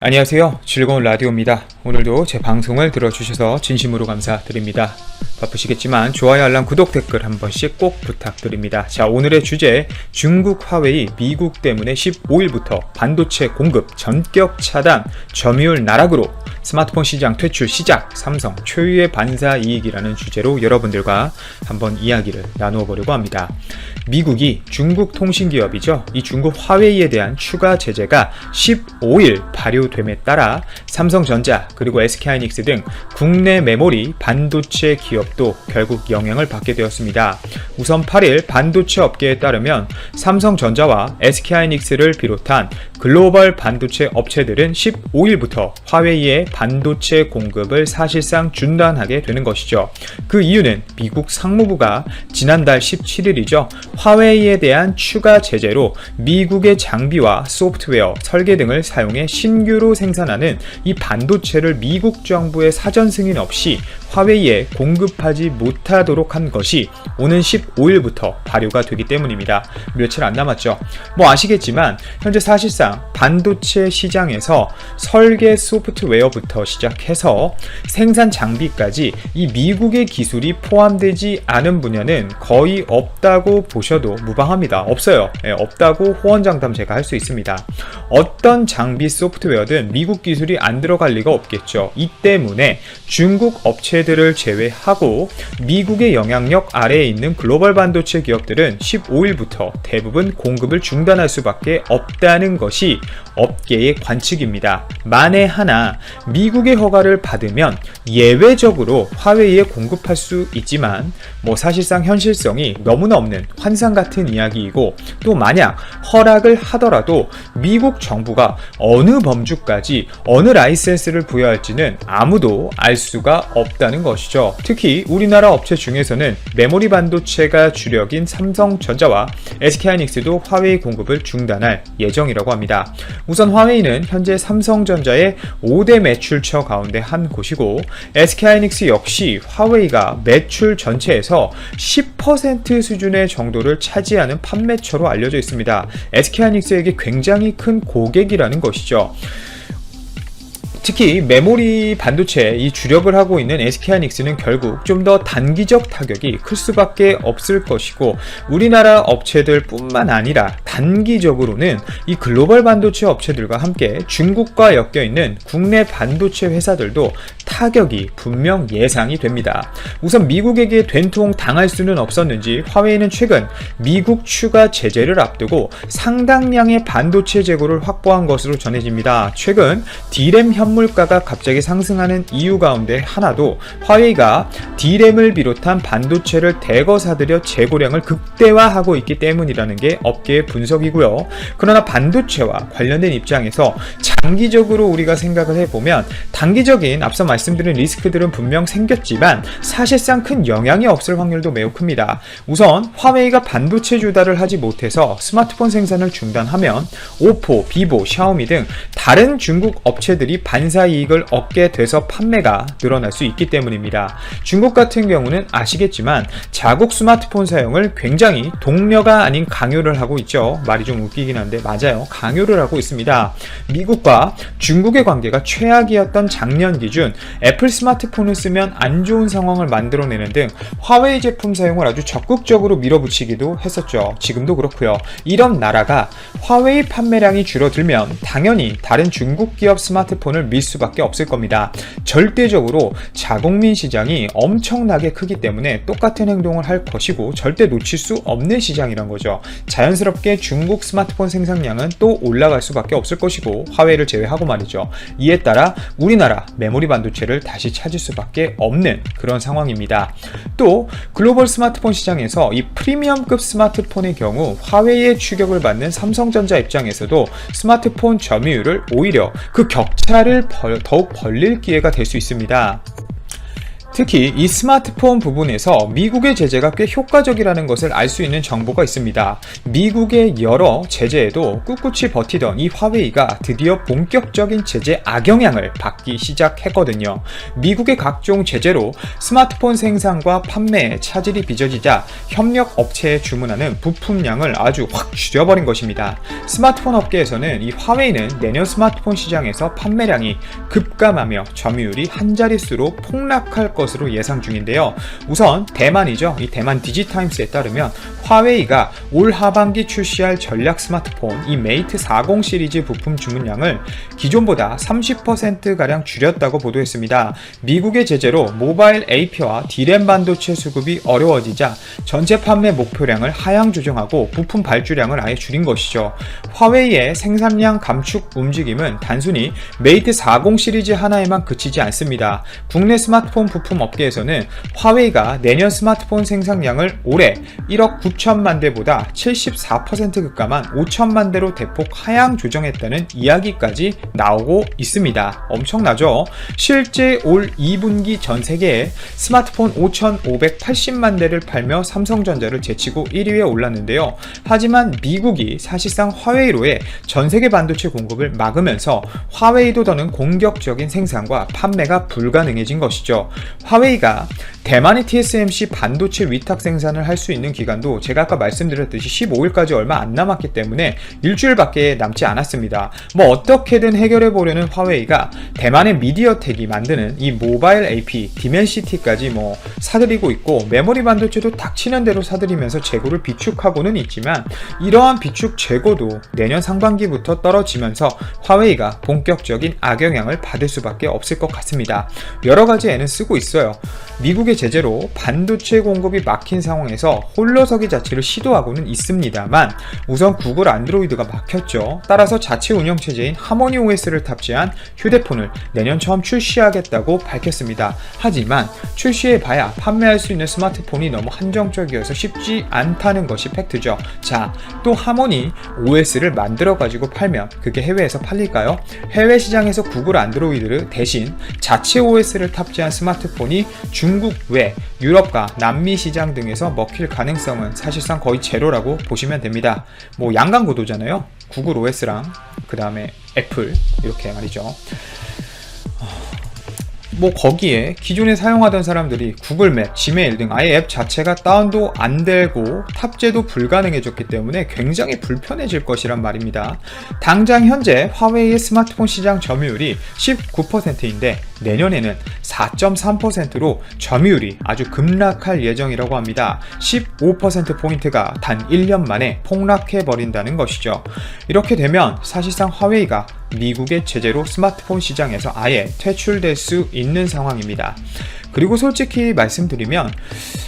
안녕하세요. 즐거운 라디오입니다. 오늘도 제 방송을 들어주셔서 진심으로 감사드립니다. 바쁘시겠지만 좋아요, 알람, 구독, 댓글 한 번씩 꼭 부탁드립니다. 자, 오늘의 주제, 중국 화웨이 미국 때문에 15일부터 반도체 공급 전격 차단, 점유율 나락으로 스마트폰 시장 퇴출 시작, 삼성 초유의 반사이익이라는 주제로 여러분들과 한번 이야기를 나누어 보려고 합니다. 미국이 중국 통신기업이죠. 이 중국 화웨이에 대한 추가 제재가 15일 발효됨에 따라 삼성전자 그리고 SK하이닉스 등 국내 메모리 반도체 기업도 결국 영향을 받게 되었습니다. 우선 8일 반도체 업계에 따르면 삼성전자와 SK하이닉스를 비롯한 글로벌 반도체 업체들은 15일부터 화웨이의 반도체 공급을 사실상 중단하게 되는 것이죠. 그 이유는 미국 상무부가 지난달 17일이죠. 화웨이에 대한 추가 제재로 미국의 장비와 소프트웨어, 설계 등을 사용해 신규로 생산하는 이 반도체를 미국 정부의 사전 승인 없이 화웨이에 공급하지 못하도록 한 것이 오는 15일부터 발효가 되기 때문입니다. 며칠 안 남았죠. 아시겠지만 현재 사실상 반도체 시장에서 설계 소프트웨어부터 시작해서 생산 장비까지 이 미국의 기술이 포함되지 않은 분야는 거의 없다고 보셔도 무방합니다. 없어요. 없다고 호언장담 제가 할 수 있습니다. 어떤 장비 소프트웨어든 미국 기술이 안 들어갈 리가 없겠죠. 이 때문에 중국 업체들을 제외하고 미국의 영향력 아래에 있는 글로벌 반도체 기업들은 15일부터 대부분 공급을 중단할 수밖에 없다는 것이 업계의 관측입니다. 만에 하나 미국의 허가를 받으면 예외적으로 화웨이에 공급할 수 있지만 사실상 현실성이 너무나 없는 환상 같은 이야기이고, 또 만약 허락을 하더라도 미국 정부가 어느 범주까지 어느 라이센스를 부여할지는 아무도 알 수가 없다는 것이죠. 특히 우리나라 업체 중에서는 메모리 반도체가 주력인 삼성전자와 SK하이닉스도 화웨이 공급을 중단할 예정이라고 합니다. 우선 화웨이는 현재 삼성전자의 5대 매출처 가운데 한 곳이고, SK하이닉스 역시 화웨이가 매출 전체에서 10% 수준의 정도를 차지하는 판매처로 알려져 있습니다. SK하이닉스에게 굉장히 큰 고객이라는 것이죠. 특히 메모리 반도체에 이 주력을 하고 있는 SK하이닉스는 결국 좀 더 단기적 타격이 클 수밖에 없을 것이고, 우리나라 업체들 뿐만 아니라 단기적으로는 이 글로벌 반도체 업체들과 함께 중국과 엮여있는 국내 반도체 회사들도 타격이 분명 예상이 됩니다. 우선 미국에게 된통 당할 수는 없었는지 화웨이는 최근 미국 추가 제재를 앞두고 상당량의 반도체 재고를 확보한 것으로 전해집니다. 최근 D램 현물가가 갑자기 상승하는 이유 가운데 하나도 화웨이가 D램을 비롯한 반도체를 대거 사들여 재고량을 극대화하고 있기 때문이라는 게 업계의 분석이고요. 그러나 반도체와 관련된 입장에서 장기적으로 우리가 생각을 해보면 단기적인 앞서 말씀드린 리스크들은 분명 생겼지만 사실상 큰 영향이 없을 확률도 매우 큽니다. 우선 화웨이가 반도체 조달을 하지 못해서 스마트폰 생산을 중단하면 오포, 비보, 샤오미 등 다른 중국 업체들이 반사이익을 얻게 돼서 판매가 늘어날 수 있기 때문입니다. 중국 같은 경우는 아시겠지만 자국 스마트폰 사용을 굉장히 독려가 아닌 강요를 하고 있죠. 말이 좀 웃기긴 한데 맞아요. 강요를 하고 있습니다. 미국과 중국의 관계가 최악이었던 작년 기준 애플 스마트폰을 쓰면 안 좋은 상황을 만들어내는 등 화웨이 제품 사용을 아주 적극적으로 밀어붙이기도 했었죠. 지금도 그렇고요. 이런 나라가 화웨이 판매량이 줄어들면 당연히 다른 중국 기업 스마트폰을 밀 수밖에 없을 겁니다. 절대적으로 자국민 시장이 엄청나게 크기 때문에 똑같은 행동을 할 것이고 절대 놓칠 수 없는 시장이란 거죠. 자연스럽게 중국 스마트폰 생산량은 또 올라갈 수밖에 없을 것이고, 화웨이를 제외하고 말이죠. 이에 따라 우리나라 메모리 반도체를 다시 찾을 수밖에 없는 그런 상황입니다. 또 글로벌 스마트폰 시장에서 이 프리미엄급 스마트폰의 경우 화웨이의 추격을 받는 삼성전자 입장에서도 스마트폰 점유율을 오히려 그 격차를 더욱 벌릴 기회가 될 수 있습니다. 특히 이 스마트폰 부분에서 미국의 제재가 꽤 효과적이라는 것을 알 수 있는 정보가 있습니다. 미국의 여러 제재에도 꿋꿋이 버티던 이 화웨이가 드디어 본격적인 제재 악영향을 받기 시작했거든요. 미국의 각종 제재로 스마트폰 생산과 판매에 차질이 빚어지자 협력 업체에 주문하는 부품량을 아주 확 줄여버린 것입니다. 스마트폰 업계에서는 이 화웨이는 내년 스마트폰 시장에서 판매량이 급감하며 점유율이 한 자릿수로 폭락할 것으로 예상 중인데요. 우선 대만이죠. 이 대만 디지타임스에 따르면 화웨이가 올 하반기 출시할 전략 스마트폰 이 메이트 40 시리즈 부품 주문량을 기존보다 30%가량 줄였다고 보도했습니다. 미국의 제재로 모바일 AP와 D램 반도체 수급이 어려워지자 전체 판매 목표량을 하향 조정하고 부품 발주량을 아예 줄인 것이죠. 화웨이의 생산량 감축 움직임은 단순히 메이트 40 시리즈 하나에만 그치지 않습니다. 국내 스마트폰 부품 업계에서는 화웨이가 내년 스마트폰 생산량을 올해 1억 9천만 대보다 74% 급감한 5천만 대로 대폭 하향 조정했다는 이야기까지 나오고 있습니다. 엄청나죠? 실제 올 2분기 전 세계에 스마트폰 5,580만 대를 팔며 삼성전자를 제치고 1위에 올랐는데요. 하지만 미국이 사실상 화웨이로의 전 세계 반도체 공급을 막으면서 화웨이도 더는 공격적인 생산과 판매가 불가능해진 것이죠. 화웨이가 대만의 TSMC 반도체 위탁 생산을 할 수 있는 기간도 제가 아까 말씀드렸듯이 15일까지 얼마 안 남았기 때문에 일주일밖에 남지 않았습니다. 뭐 어떻게든 해결해 보려는 화웨이가 대만의 미디어텍이 만드는 이 모바일 AP, 디멘시티까지 뭐 사들이고 있고 메모리 반도체도 닥치는 대로 사들이면서 재고를 비축하고는 있지만 이러한 비축 재고도 내년 상반기부터 떨어지면서 화웨이가 본격적인 악영향을 받을 수밖에 없을 것 같습니다. 여러 가지 애는 쓰고 있어요. 미국의 제재로 반도체 공급이 막힌 상황에서 홀로서기 자체를 시도하고는 있습니다만 우선 구글 안드로이드가 막혔죠. 따라서 자체 운영체제인 하모니 OS를 탑재한 휴대폰을 내년 처음 출시하겠다고 밝혔습니다. 하지만 출시해봐야 판매할 수 있는 스마트폰이 너무 한정적이어서 쉽지 않다는 것이 팩트죠. 자, 또 하모니 OS를 만들어가지고 팔면 그게 해외에서 팔릴까요? 해외 시장에서 구글 안드로이드를 대신 자체 OS를 탑재한 스마트폰이 중국 외 유럽과 남미 시장 등에서 먹힐 가능성은 사실상 거의 제로라고 보시면 됩니다. 뭐 양강구도잖아요. 구글 OS랑 그 다음에 애플 이렇게 말이죠. 뭐 거기에 기존에 사용하던 사람들이 구글맵, 지메일 등 아예 앱 자체가 다운도 안 되고 탑재도 불가능해졌기 때문에 굉장히 불편해질 것이란 말입니다. 당장 현재 화웨이의 스마트폰 시장 점유율이 19%인데 내년에는 4.3%로 점유율이 아주 급락할 예정이라고 합니다. 15%포인트가 단 1년 만에 폭락해버린다는 것이죠. 이렇게 되면 사실상 화웨이가 미국의 제재로 스마트폰 시장에서 아예 퇴출될 수 있는 상황입니다. 그리고 솔직히 말씀드리면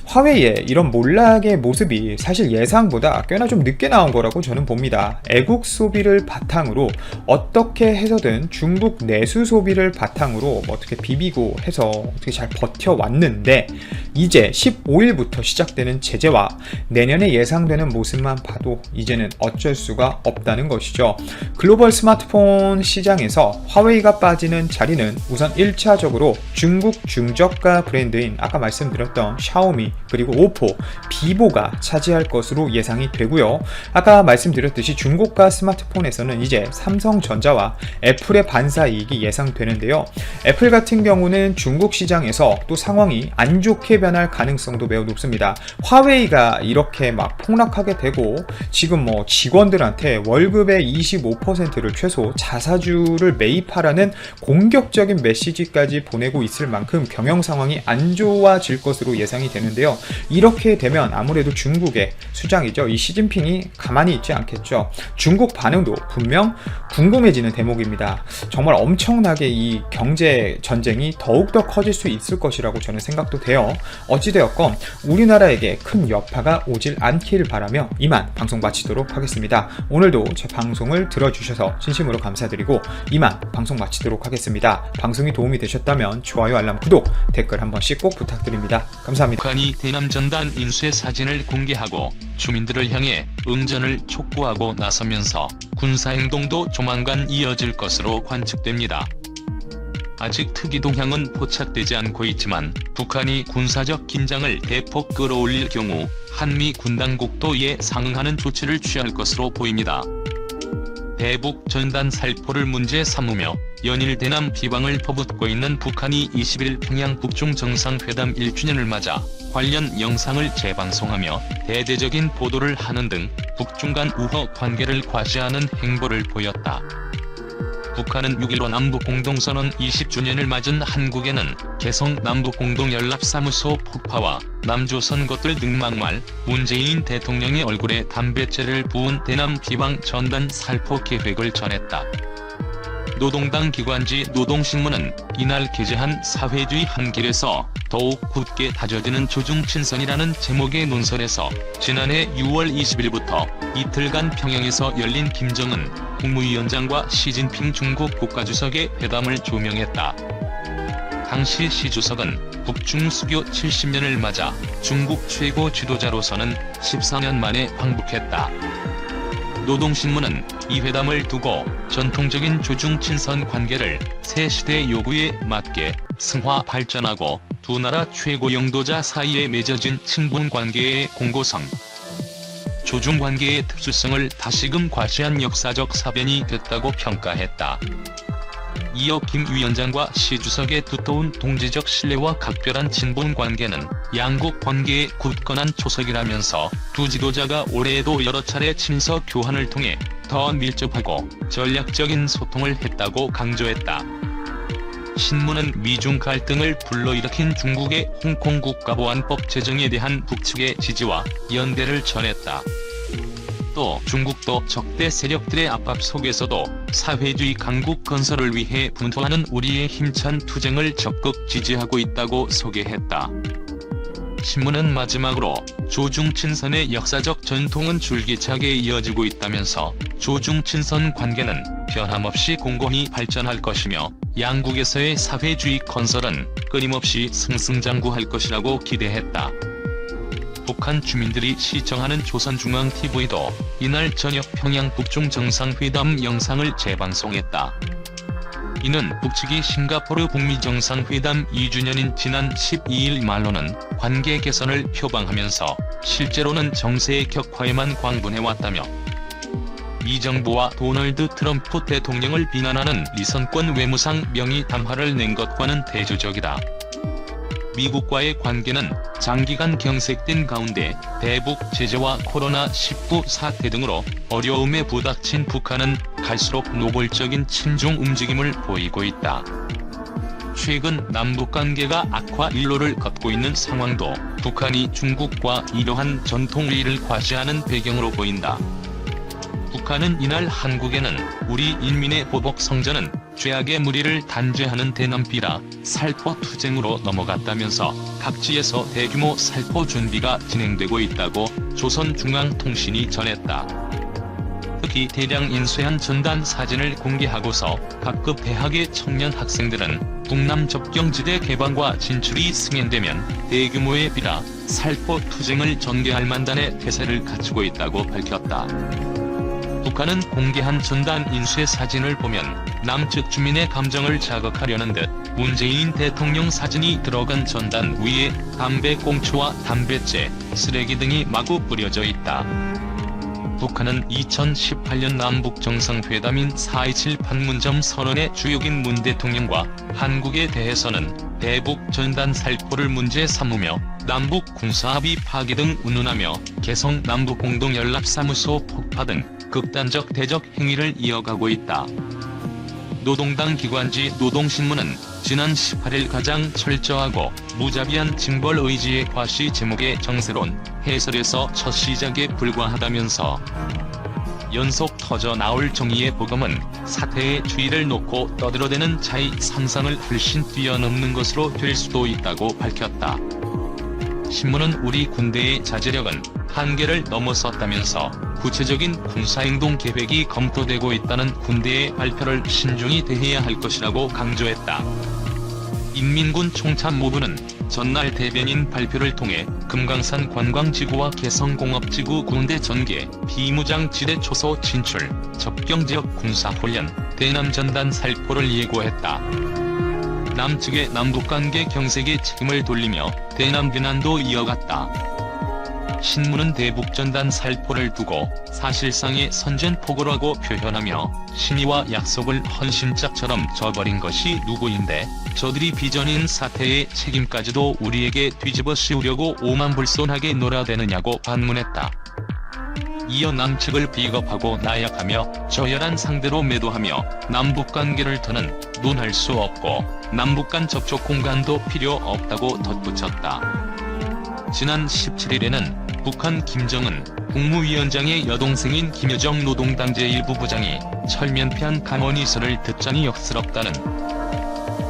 화웨이의 이런 몰락의 모습이 사실 예상보다 꽤나 좀 늦게 나온 거라고 저는 봅니다. 애국 소비를 바탕으로 어떻게 해서든 중국 내수 소비를 바탕으로 뭐 어떻게 비비고 해서 어떻게 잘 버텨왔는데 이제 15일부터 시작되는 제재와 내년에 예상되는 모습만 봐도 이제는 어쩔 수가 없다는 것이죠. 글로벌 스마트폰 시장에서 화웨이가 빠지는 자리는 우선 1차적으로 중국 중저가 브랜드인 아까 말씀드렸던 샤오미 그리고 오포, 비보가 차지할 것으로 예상이 되고요. 아까 말씀드렸듯이 중고가 스마트폰에서는 이제 삼성전자와 애플의 반사이익이 예상되는데요. 애플 같은 경우는 중국 시장에서 또 상황이 안 좋게 변할 가능성도 매우 높습니다. 화웨이가 이렇게 막 폭락하게 되고 지금 뭐 직원들한테 월급의 25%를 최소 자사주를 매입하라는 공격적인 메시지까지 보내고 있을 만큼 경영 상황이 안 좋아질 것으로 예상이 되는데요. 이렇게 되면 아무래도 중국의 수장이죠. 이 시진핑이 가만히 있지 않겠죠. 중국 반응도 분명 궁금해지는 대목입니다. 정말 엄청나게 이 경제 전쟁이 더욱더 커질 수 있을 것이라고 저는 생각도 돼요. 어찌되었건 우리나라에게 큰 여파가 오질 않길 바라며 이만 방송 마치도록 하겠습니다. 오늘도 제 방송을 들어주셔서 진심으로 감사드리고 이만 방송 마치도록 하겠습니다. 방송이 도움이 되셨다면 좋아요, 알람, 구독, 댓글 한 번씩 꼭 부탁드립니다. 감사합니다. 북한이 대남전단 인수의 사진을 공개하고 주민들을 향해 응전을 촉구하고 나서면서 군사행동도 조만간 이어질 것으로 관측됩니다. 아직 특이 동향은 포착되지 않고 있지만 북한이 군사적 긴장을 대폭 끌어올릴 경우 한미 군당국도 이에 상응하는 조치를 취할 것으로 보입니다. 대북 전단 살포를 문제 삼으며 연일 대남 비방을 퍼붓고 있는 북한이 20일 평양 북중 정상회담 1주년을 맞아 관련 영상을 재방송하며 대대적인 보도를 하는 등 북중 간 우호 관계를 과시하는 행보를 보였다. 북한은 6일 남북공동선언 20주년을 맞은 한국에는 개성 남북공동연락사무소 폭파와 남조선 것들 등 막말, 문재인 대통령의 얼굴에 담뱃재를 부은 대남 비방 전단 살포 계획을 전했다. 노동당 기관지 노동신문은 이날 게재한 사회주의 한 길에서 더욱 굳게 다져지는 조중친선이라는 제목의 논설에서 지난해 6월 20일부터 이틀간 평양에서 열린 김정은 국무위원장과 시진핑 중국 국가주석의 회담을 조명했다. 당시 시 주석은 북중 수교 70년을 맞아 중국 최고 지도자로서는 14년 만에 방북했다. 노동신문은 이 회담을 두고 전통적인 조중친선 관계를 새 시대 요구에 맞게 승화 발전하고 두 나라 최고 영도자 사이에 맺어진 친분 관계의 공고성, 조중 관계의 특수성을 다시금 과시한 역사적 사변이 됐다고 평가했다. 이어 김 위원장과 시 주석의 두터운 동지적 신뢰와 각별한 친분 관계는 양국 관계의 굳건한 초석이라면서 두 지도자가 올해에도 여러 차례 친서 교환을 통해 더 밀접하고 전략적인 소통을 했다고 강조했다. 신문은 미중 갈등을 불러일으킨 중국의 홍콩 국가보안법 제정에 대한 북측의 지지와 연대를 전했다. 또 중국도 적대 세력들의 압박 속에서도 사회주의 강국 건설을 위해 분투하는 우리의 힘찬 투쟁을 적극 지지하고 있다고 소개했다. 신문은 마지막으로 조중친선의 역사적 전통은 줄기차게 이어지고 있다면서 조중친선 관계는 변함없이 공고히 발전할 것이며 양국에서의 사회주의 건설은 끊임없이 승승장구할 것이라고 기대했다. 북한 주민들이 시청하는 조선중앙TV도 이날 저녁 평양 북중 정상회담 영상을 재방송했다. 이는 북측이 싱가포르 북미 정상회담 2주년인 지난 12일 말로는 관계 개선을 표방하면서 실제로는 정세의 격화에만 광분해왔다며 미 정부와 도널드 트럼프 대통령을 비난하는 리선권 외무상 명의 담화를 낸 것과는 대조적이다. 미국과의 관계는 장기간 경색된 가운데 대북 제재와 코로나19 사태 등으로 어려움에 부닥친 북한은 갈수록 노골적인 친중 움직임을 보이고 있다. 최근 남북관계가 악화 일로를 걷고 있는 상황도 북한이 중국과 이러한 전통 우위를 과시하는 배경으로 보인다. 북한은 이날 한국에는 우리 인민의 보복 성전은 죄악의 무리를 단죄하는 대남비라 살포 투쟁으로 넘어갔다면서 각지에서 대규모 살포 준비가 진행되고 있다고 조선중앙통신이 전했다. 특히 대량 인쇄한 전단 사진을 공개하고서 각급 대학의 청년 학생들은 북남 접경지대 개방과 진출이 승인되면 대규모의 비라 살포 투쟁을 전개할 만단의 태세를 갖추고 있다고 밝혔다. 북한은 공개한 전단 인쇄 사진을 보면 남측 주민의 감정을 자극하려는 듯 문재인 대통령 사진이 들어간 전단 위에 담배꽁초와 담뱃재, 쓰레기 등이 마구 뿌려져 있다. 북한은 2018년 남북정상회담인 4.27 판문점 선언의 주역인 문 대통령과 한국에 대해서는 대북 전단 살포를 문제 삼으며 남북 군사합의 파기 등 운운하며 개성 남북공동연락사무소 폭파 등 극단적 대적 행위를 이어가고 있다. 노동당 기관지 노동신문은 지난 18일 가장 철저하고 무자비한 징벌 의지의 과시 제목의 정세론 해설에서 첫 시작에 불과하다면서 연속 터져 나올 정의의 복음은 사태의 주의를 놓고 떠들어대는 자의 상상을 훨씬 뛰어넘는 것으로 될 수도 있다고 밝혔다. 신문은 우리 군대의 자제력은 한계를 넘어섰다면서 구체적인 군사행동 계획이 검토되고 있다는 군대의 발표를 신중히 대해야 할 것이라고 강조했다. 인민군 총참모부는 전날 대변인 발표를 통해 금강산 관광지구와 개성공업지구 군대 전개, 비무장 지대 초소 진출, 접경지역 군사훈련, 대남전단 살포를 예고했다. 남측의 남북관계 경색에 책임을 돌리며 대남 비난도 이어갔다. 신문은 대북전단 살포를 두고 사실상의 선전포고라고 표현하며 신의와 약속을 헌신짝처럼 져버린 것이 누구인데 저들이 빚어낸 사태의 책임까지도 우리에게 뒤집어 씌우려고 오만불손하게 놀아대느냐고 반문했다. 이어 남측을 비겁하고 나약하며 저열한 상대로 매도하며 남북관계를 더는 논할 수 없고 남북 간 접촉 공간도 필요 없다고 덧붙였다. 지난 17일에는 북한 김정은 국무위원장의 여동생인 김여정 노동당 제1부부장이 철면피한 강언이설을 듣자니 역스럽다는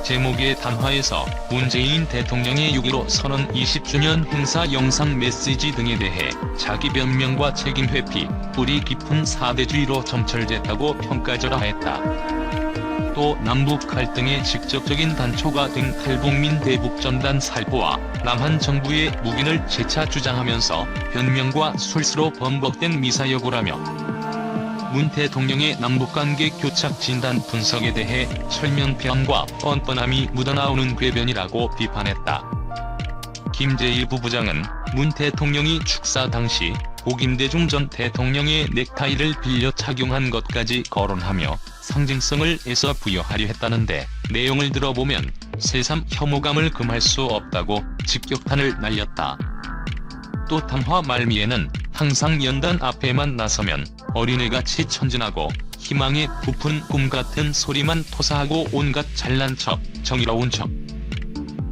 제목의 단화에서 문재인 대통령의 6.15 선언 20주년 행사 영상 메시지 등에 대해 자기 변명과 책임 회피, 뿌리 깊은 사대주의로 점철됐다고 평가절하했다. 또 남북 갈등의 직접적인 단초가 된 탈북민 대북전단 살포와 남한 정부의 묵인을 재차 주장하면서 변명과 술수로 번복된 미사여구라며 문 대통령의 남북관계 교착 진단 분석에 대해 철면피함과 뻔뻔함이 묻어나오는 궤변이라고 비판했다. 김 제1부부장은 문 대통령이 축사 당시 고김대중 전 대통령의 넥타이를 빌려 착용한 것까지 거론하며 상징성을 애써 부여하려 했다는데 내용을 들어보면 새삼 혐오감을 금할 수 없다고 직격탄을 날렸다. 또谈화 말미에는 항상 연단 앞에만 나서면 어린애같이 천진하고 희망에 부푼 꿈같은 소리만 토사하고 온갖 잘난 척, 정의로운 척,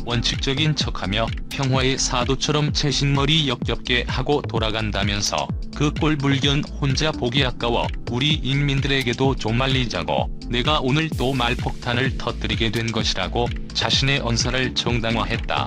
원칙적인 척하며 평화의 사도처럼 채신머리 역겹게 하고 돌아간다면서 그 꼴불견 혼자 보기 아까워 우리 인민들에게도 좀 알리자고 내가 오늘 또 말폭탄을 터뜨리게 된 것이라고 자신의 언사를 정당화했다.